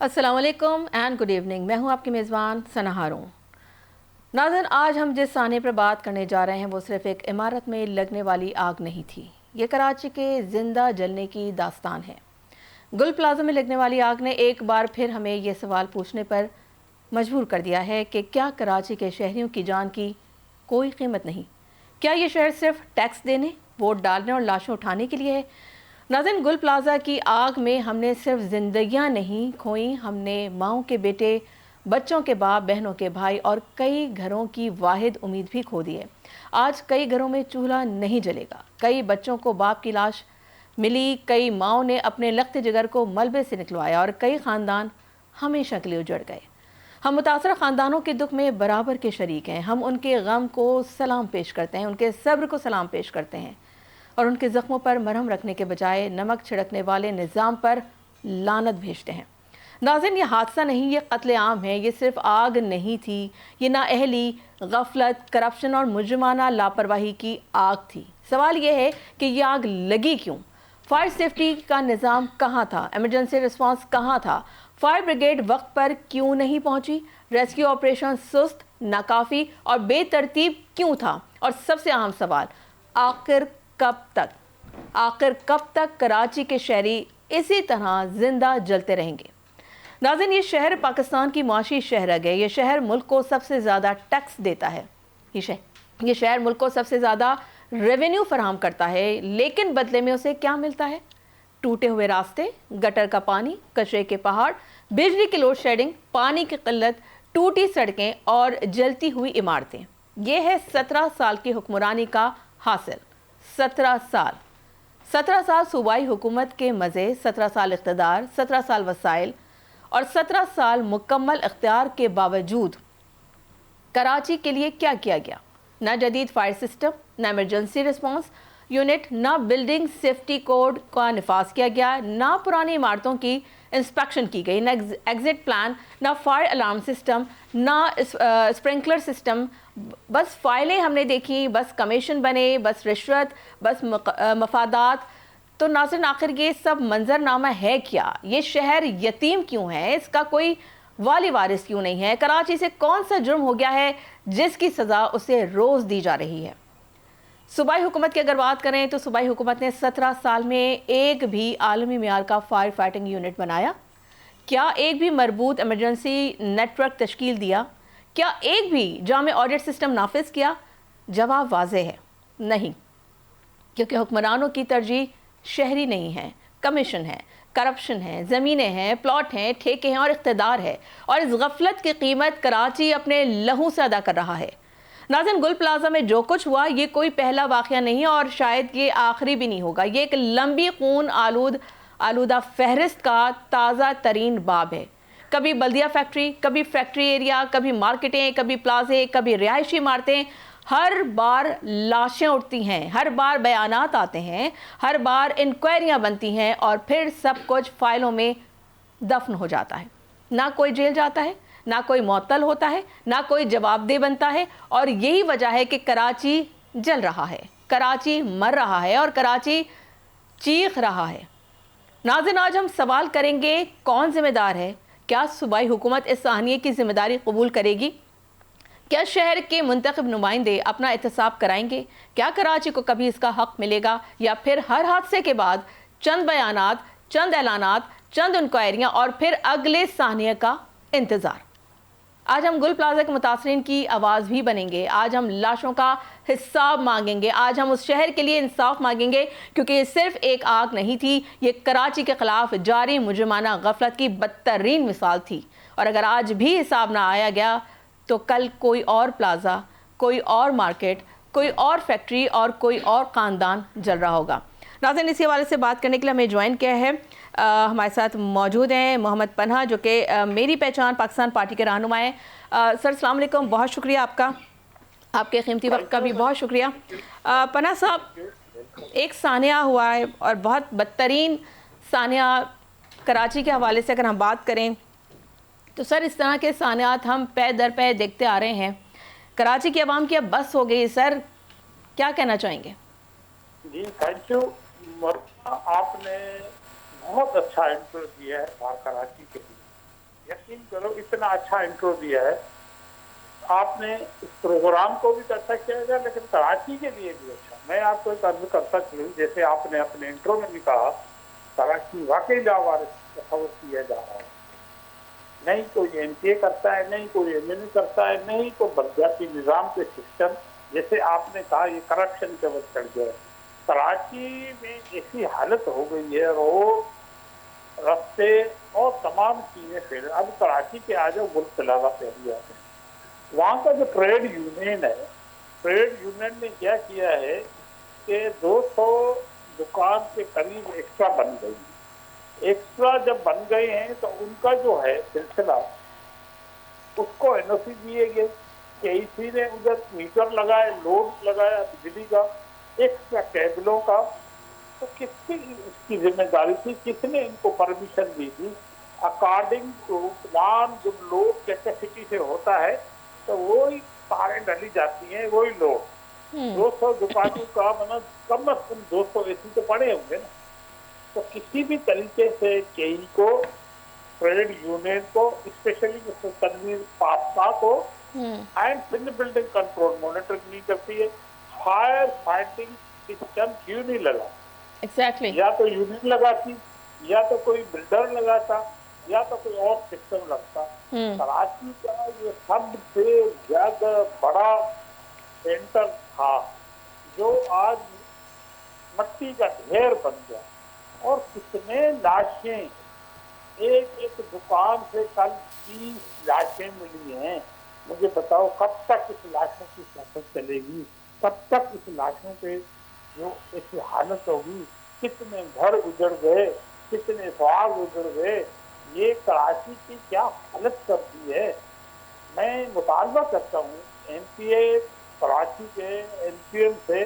अस्सलाम वालेकुम and good evening. मैं हूं आपकी मेज़बान सना हारून। नाज़रीन, आज हम जिस साने पर बात करने जा रहे हैं वो सिर्फ एक इमारत में लगने वाली आग नहीं थी। ये कराची के जिंदा जलने की दास्तान है। गुल प्लाजा में लगने वाली आग ने एक बार फिर हमें ये सवाल पूछने पर मजबूर कर दिया है कि क्या कराची के शहरियों की जान की कोई कीमत नहीं? क्या ये शहर सिर्फ टैक्स देने, वोट डालने और लाशें उठाने के लिए है? नाज़रीन, गुल प्लाजा की आग में हमने सिर्फ जिंदगियां नहीं खोई, हमने माओं के बेटे, बच्चों के बाप, बहनों के भाई और कई घरों की वाहिद उम्मीद भी खो दी है। आज कई घरों में चूल्हा नहीं जलेगा, कई बच्चों को बाप की लाश मिली, कई माओं ने अपने लख्त जिगर को मलबे से निकलवाया और कई ख़ानदान हमेशा के लिए उजड़ गए। हम मुतासर ख़ानदानों के दुख में बराबर के शरीक हैं। हम उनके गम को सलाम पेश करते हैं, उनके सब्र को सलाम पेश करते हैं और उनके ज़ख्मों पर मरहम रखने के बजाय नमक छिड़कने वाले निज़ाम पर लानत भेजते हैं। नाज़रीन, ये हादसा नहीं, ये कत्ले आम है। ये सिर्फ आग नहीं थी, ये नाअहली, गफलत, करप्शन और मुजरिमाना लापरवाही की आग थी। सवाल ये है कि ये आग लगी क्यों? फायर सेफ्टी का निज़ाम कहाँ था? एमरजेंसी रिस्पांस कहाँ था? फायर ब्रिगेड वक्त पर क्यों नहीं पहुंची? रेस्क्यू ऑपरेशन सुस्त, नाकाफ़ी और बेतरतीब क्यों था? और सबसे अहम सवाल, आखिर कब तक कराची के शहरी इसी तरह जिंदा जलते रहेंगे? नाज़रीन, ये शहर पाकिस्तान की मुआशी शहरग है। ये शहर मुल्क को सबसे ज़्यादा टैक्स देता है। ये शहर मुल्क को सबसे ज़्यादा रेवेन्यू फराहम करता है, लेकिन बदले में उसे क्या मिलता है? टूटे हुए रास्ते, गटर का पानी, कचरे के पहाड़, बिजली की लोड शेडिंग, पानी की किल्लत, टूटी सड़कें और जलती हुई इमारतें। ये है 17 साल की हुक्मरानी का हासिल। 17 साल सूबाई हुकूमत के मज़े, 17 साल इक़्तिदार, 17 साल वसाइल और 17 साल मुकम्मल इख्तियार के बावजूद कराची के लिए क्या किया गया? ना जदीद फायर सिस्टम, ना इमरजेंसी रिस्पांस यूनिट, ना बिल्डिंग सेफ्टी कोड का निफाज किया गया, ना पुरानी इमारतों की इंस्पेक्शन की गई, ना एग्जिट प्लान, ना फायर अलार्म सिस्टम, ना स्प्रिंकलर सिस्टम। बस फाइलें हमने देखी, बस कमीशन बने, बस रिश्वत, बस मफादात। तो नाज़रीन, आखिर ये सब मंजरनामा है क्या? ये शहर यतीम क्यों है? इसका कोई वाली वारिस क्यों नहीं है? कराची से कौन सा जुर्म हो गया है जिसकी सज़ा उसे रोज़ दी जा रही है? सूबाई हुकूमत की अगर बात करें तो सूबाई हुकूमत ने 17 साल में एक भी आलमी मियार का फायर फाइटिंग यूनिट बनाया? क्या एक भी मरबूत एमरजेंसी नेटवर्क तश्कील दिया? क्या एक भी जामे ऑडिट सिस्टम नाफिज किया? जवाब वाज़ेह है, नहीं। क्योंकि हुक्मरानों की तरजीह शहरी नहीं है, कमीशन है, करप्शन है, ज़मीनें हैं, प्लॉट हैं, ठेके हैं और इक़्तिदार है। और इस गफलत की कीमत कराची अपने लहू से अदा कर रहा है। नाज़रीन, गुल प्लाजा में जो कुछ हुआ ये कोई पहला वाक़या नहीं और शायद ये आखिरी भी नहीं होगा। ये एक लंबी खून आलूदा फहरिस्त का ताज़ा तरीन बाब है। कभी बल्दिया फैक्ट्री, कभी फैक्ट्री एरिया, कभी मार्केटें, कभी प्लाजे, कभी रिहायशी इमारतें। हर बार लाशें उठती हैं, हर बार बयानात आते हैं, हर बार इंक्वायरियाँ बनती हैं और फिर सब कुछ फाइलों में दफन हो जाता है। ना कोई जेल जाता है, ना कोई मुअत्तल होता है, ना कोई जवाबदेह बनता है। और यही वजह है कि कराची जल रहा है, कराची मर रहा है और कराची चीख रहा है। नाज़रीन, आज हम सवाल करेंगे, कौन जिम्मेदार है? क्या सूबाई हुकूमत इस साहनिये की जिम्मेदारी कबूल करेगी? क्या शहर के मुंतखब नुमाइंदे अपना एहतसाब कराएंगे? क्या कराची को कभी इसका हक मिलेगा? या फिर हर हादसे के बाद चंद बयानात, चंद ऐलानात, चंद इंक्वायरियाँ और फिर अगले साहनिये का इंतज़ार? आज हम गुल प्लाजा के मुतासरीन की आवाज़ भी बनेंगे। आज हम लाशों का हिसाब मांगेंगे। आज हम उस शहर के लिए इंसाफ मांगेंगे, क्योंकि ये सिर्फ एक आग नहीं थी, ये कराची के खिलाफ जारी मुजरिमाना गफलत की बदतरीन मिसाल थी। और अगर आज भी हिसाब ना आया गया तो कल कोई और प्लाजा, कोई और मार्केट, कोई और फैक्ट्री और कोई और ख़ानदान जल रहा होगा। नाज़रीन, इसी हवाले से बात करने के लिए हमें ज्वाइन किया है, हमारे साथ मौजूद हैं मोहम्मद पन्हा, जो कि मेरी पहचान पाकिस्तान पार्टी के रहनुमा हैं। सर, अस्सलाम वालेकुम, बहुत शुक्रिया आपका, आपके कीमती वक्त का भी बहुत शुक्रिया। पन्हा साहब, एक सानिया हुआ है और बहुत बदतरीन सानिया कराची के हवाले से अगर हम बात करें तो सर, इस तरह के सानियात हम पै दर पै देखते आ रहे हैं। कराची की आवाम की अब बस हो गई। सर, क्या कहना चाहेंगे? जी, थैंक यू। आपने बहुत अच्छा इंटरव्यू दिया है कराची के लिए। यकीन करो इतना अच्छा इंट्रो दिया है आपने, इस प्रोग्राम को भी अच्छा किया गया लेकिन कराची के लिए भी अच्छा। मैं आपको एक अर्ज कर सकती हूँ, जैसे आपने अपने इंट्रो में भी कहा कराची वाकई लावारिस तस्वर किया जा रहा है, नहीं कोई एमपीए करता है, नहीं कोई एमएनए करता है, नहीं तो बलदियाती निज़ाम के सिस्टम, जैसे आपने कहा ये करप्शन के वक्त चढ़ गया। कराची में ऐसी हालत हो गई है, रोड रास्ते और तमाम चीजें फेल। अब कराची के आ जाओ गुल तलावा एरिया में, वहाँ का जो ट्रेड यूनियन है, ट्रेड यूनियन ने क्या किया है कि 200 दुकान के करीब एक्स्ट्रा बन गई। एक्स्ट्रा जब बन गए हैं तो उनका जो है सिलसिला, उसको एनओसी दिए गए, केईसी ने उधर मीटर लगाए, लोड लगाया बिजली का, एक्स्ट्रा केबलों का, तो किसकी इसकी जिम्मेदारी थी, किसने इनको परमिशन दी थी? अकॉर्डिंग टू प्लान जो लोड कैपेसिटी से होता है तो वही तारें डली जाती हैं, वही लोड। 200 दुकानों का मतलब कम अज कम 200 एसी तो पड़े होंगे ना। तो किसी भी तरीके से केई को, ट्रेड यूनियन को, स्पेशली तनवीर पासपा को एंड फिर बिल्डिंग कंट्रोल मॉनिटरिंग नहीं करती है। फायर फाइटिंग सिस्टम क्यों नहीं लगा? एग्जैक्टली या तो यूनियन लगाती, या तो कोई बिल्डर लगाता, या तो कोई और सिस्टम लगता। कराची का ये सबसे ज्यादा बड़ा सेंटर था जो आज मट्टी का ढेर बन गया, और कितने लाशें, एक एक दुकान से कल 30 लाशें मिली हैं। मुझे बताओ कब तक इस लाशों की सियासत चलेगी, कब तक इस लाशों पे जो ऐसी हालत होगी? कितने घर उजड़ गए, कितने बाग उजड़ गए, ये कराची की क्या हालत कर दी है। मैं मुतालबा करता हूँ एमपीए कराची के एमपीएम से,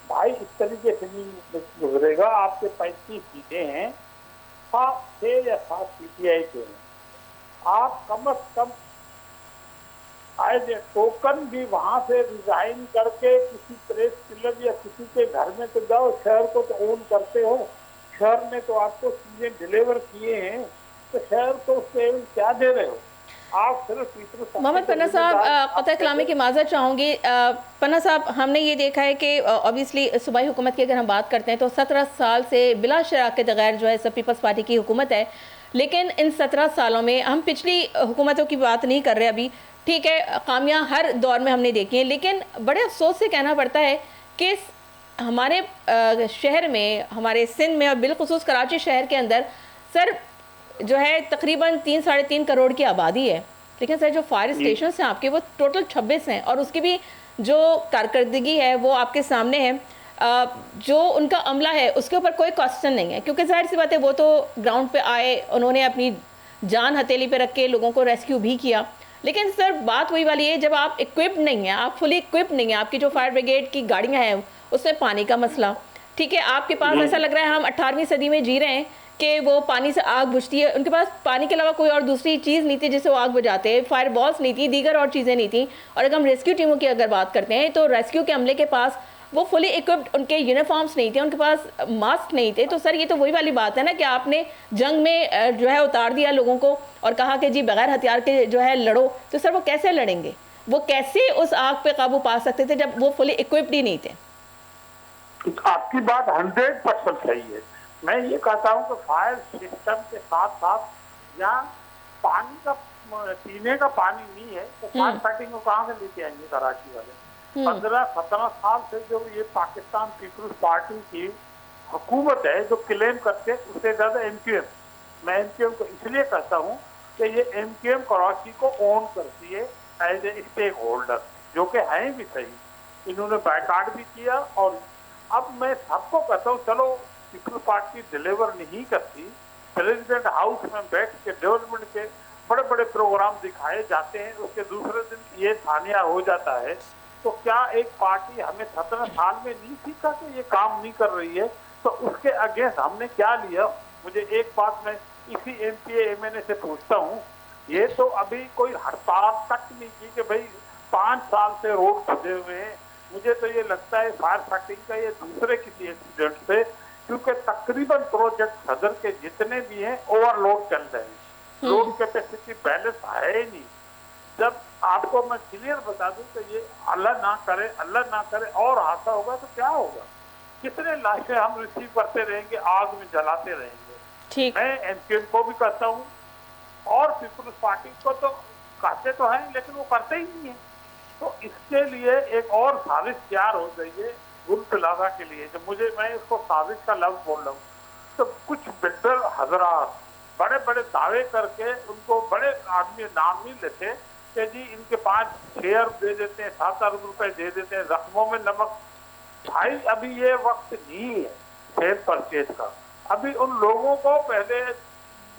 भाई इस तरीके से नहीं गुजरेगा। आपके 35 सीटें हैं, 6 या 7 पीटीआई के हैं, आप कम अज कम एज ए टोकन भी वहां से रिजाइन करके किसी प्रेस क्लब या किसी के घर में तो जाओ, शहर को तो ओन करते हो, शहर में तो आपको चीजें डिलीवर किए हैं, तो शहर को उससे क्या दे रहे हो आप? सिर्फ मोहम्मद पन्ना साहब, क़तई कलामी की माज़रत चाहूँगी। पन्ना साहब, हमने ये देखा है कि ऑब्वियसली सूबाई हुकूमत की अगर हम बात करते हैं तो 17 साल से बिला शराक के बगैर जो है सब पीपल्स पार्टी की हुकूमत है, लेकिन इन 17 सालों में हम पिछली हुकूमतों की बात नहीं कर रहे अभी, ठीक है, खामियां हर दौर में हमने देखी हैं, लेकिन बड़े अफसोस से कहना पड़ता है कि हमारे शहर में, हमारे सिंध में और बिलखुसूस कराची शहर के अंदर सर जो है तकरीबन 3-3.5 करोड़ की आबादी है, लेकिन सर जो फायर स्टेशन हैं आपके वो टोटल 26 हैं, और उसकी भी जो कारकर्दगी है वो आपके सामने है। जो उनका अमला है उसके ऊपर कोई क्वेश्चन नहीं है, क्योंकि जाहिर सी बात है वो तो ग्राउंड पे आए, उन्होंने अपनी जान हथेली पे रख के लोगों को रेस्क्यू भी किया। लेकिन सर बात वही वाली है, जब आप इक्विप्ड नहीं हैं, आप फुली इक्विप्ड नहीं हैं, आपकी जो फायर ब्रिगेड की गाड़ियाँ हैं उसमें पानी का मसला, ठीक है, आपके पास ऐसा लग रहा है हम 18वीं सदी में जी रहे हैं कि वो पानी से आग बुझती है, उनके पास पानी के अलावा कोई और दूसरी चीज़ नहीं थी जिससे वो आग बुझाते हैं, फायर बॉल्स नहीं थी, दीगर और चीज़ें नहीं थी। और अगर हम रेस्क्यू टीमों की अगर बात करते हैं तो रेस्क्यू के अमले के पास वो फुली इक्विप्ड, उनके यूनिफॉर्म्स नहीं थे, उनके पास मास्क नहीं थे। तो सर ये तो वही वाली बात है ना कि आपने जंग में जो है उतार दिया लोगों को और कहा कि जी बगैर हथियार के जो है लड़ो, तो सर वो कैसे लड़ेंगे? वो कैसे उस आग पे काबू पा सकते थे जब वो फुली इक्विप्ड ही नहीं थे? आपकी बात 100% सही है। मैं ये कहता हूँ कि फायर सिस्टम के साथ साथ यहाँ पानी का, पीने का पानी नहीं है तो फायर फाइटिंग को कहाँ से लेके आएंगे कराची वाले? 15-17 साल से जो ये पाकिस्तान पीपल्स पार्टी की हुकूमत है जो क्लेम करते हैं उससे ज्यादा एमक्यूएम, मैं एमक्यूएम को इसलिए कहता हूँ कि ये एमक्यूएम कराची को ओन करती है एज ए स्टेक होल्डर, जो कि है भी सही। इन्होंने बायकाट भी किया, और अब मैं सबको कहता हूँ चलो पीपल्स पार्टी डिलीवर नहीं करती, प्रेसिडेंट हाउस में बैठ के डेवलपमेंट के बड़े बड़े प्रोग्राम दिखाए जाते हैं, उसके दूसरे दिन ये थानिया हो जाता है। तो क्या एक पार्टी हमें 17 साल में नहीं सीखा कि ये काम नहीं कर रही है, तो उसके अगेंस्ट हमने क्या लिया? मुझे एक बात मैं इसी एमपीए एमएनए से पूछता हूँ, ये तो अभी कोई हड़ताल तक नहीं की कि भाई 5 साल से रोड खुदे हुए हैं। मुझे तो ये लगता है फायर फाइटिंग का ये दूसरे किसी एक्सीडेंट से, क्योंकि तकरीबन प्रोजेक्ट सदर के जितने भी हैं ओवरलोड चल रहे हैं। रोड कैपेसिटी बैलेंस है ही नहीं। जब आपको मैं क्लियर बता दूं कि ये अल्लाह ना करे और हादसा होगा तो क्या होगा? कितने लाशें हम रिसीव करते रहेंगे, आग में जलाते रहेंगे। ठीक। मैं एमकेएम को भी कहता हूँ और पीपुल्स पार्टी को तो कहते तो हैं, लेकिन वो करते ही नहीं है। तो इसके लिए एक और साजिश तैयार हो गई है गुल प्लाजा के लिए। जब मैं इसको साजिश का लफ्ज बोल रहा हूँ, तो कुछ बिल्डर हजरात बड़े बड़े दावे करके उनको बड़े आदमी नाम नहीं लेते कि जी इनके 5 शेयर दे देते हैं, 7 अरब रुपए दे देते हैं, जख्मों में नमक। भाई अभी ये वक्त नहीं है शेयर परचेज का। अभी उन लोगों को पहले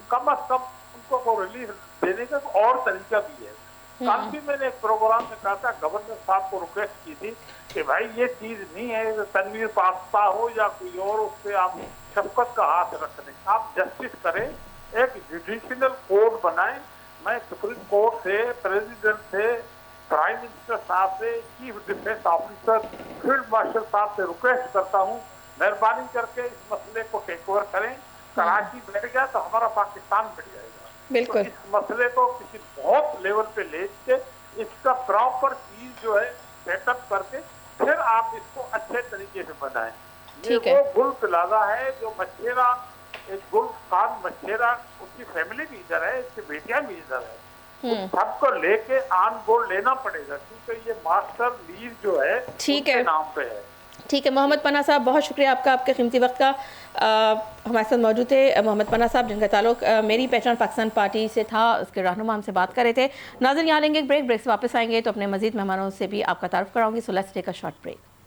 कम अज कम उनको को रिलीफ देने का और तरीका भी है। कल भी मैंने एक प्रोग्राम में कहा था, गवर्नर साहब को रिक्वेस्ट की थी कि भाई ये चीज नहीं है, तनवीर पास्ता हो या कोई और, उस पर आप शफकत का हाथ रख दें, आप जस्टिस करें, एक जुडिशियल कोड बनाएं। मैं सुप्रीम कोर्ट से, प्रेसिडेंट से, प्राइम मिनिस्टर साहब से, chief defence officer, field marshal साहब से रिक्वेस्ट करता हूँ, मेहरबानी करके इस मसले को टेक ओवर करें। कराची बैठ गया तो हमारा पाकिस्तान बैठ जाएगा। बिल्कुल। तो इस मसले को किसी बहुत लेवल पे ले के इसका प्रॉपर चीज जो है सेटअप करके फिर आप इसको अच्छे तरीके से बनाएं। ये वो गुल प्लाजा है जो मछेरा, एक गुल खान मछेरा, उसकी फैमिली भी इधर है, इसकी बेटियां भी इधर है, सबको लेके ऑन बोर्ड लेना पड़ेगा क्योंकि ये मास्टर लीज जो है उनके नाम पे है। ठीक है मोहम्मद पन्ना साहब, बहुत शुक्रिया आपका, आपके कीमती वक्त का। हमारे साथ मौजूद थे मोहम्मद पन्ना साहब, जिनका ताल्लुक मेरी पहचान पाकिस्तान पार्टी से था, उसके रहनुमा हमसे बात कर रहे थे। नाज़रीन, यहाँ लेंगे एक ब्रेक से वापस आएंगे तो अपने मजीद मेहमानों से भी आपका तारुफ कराऊंगी। So let's take a short break.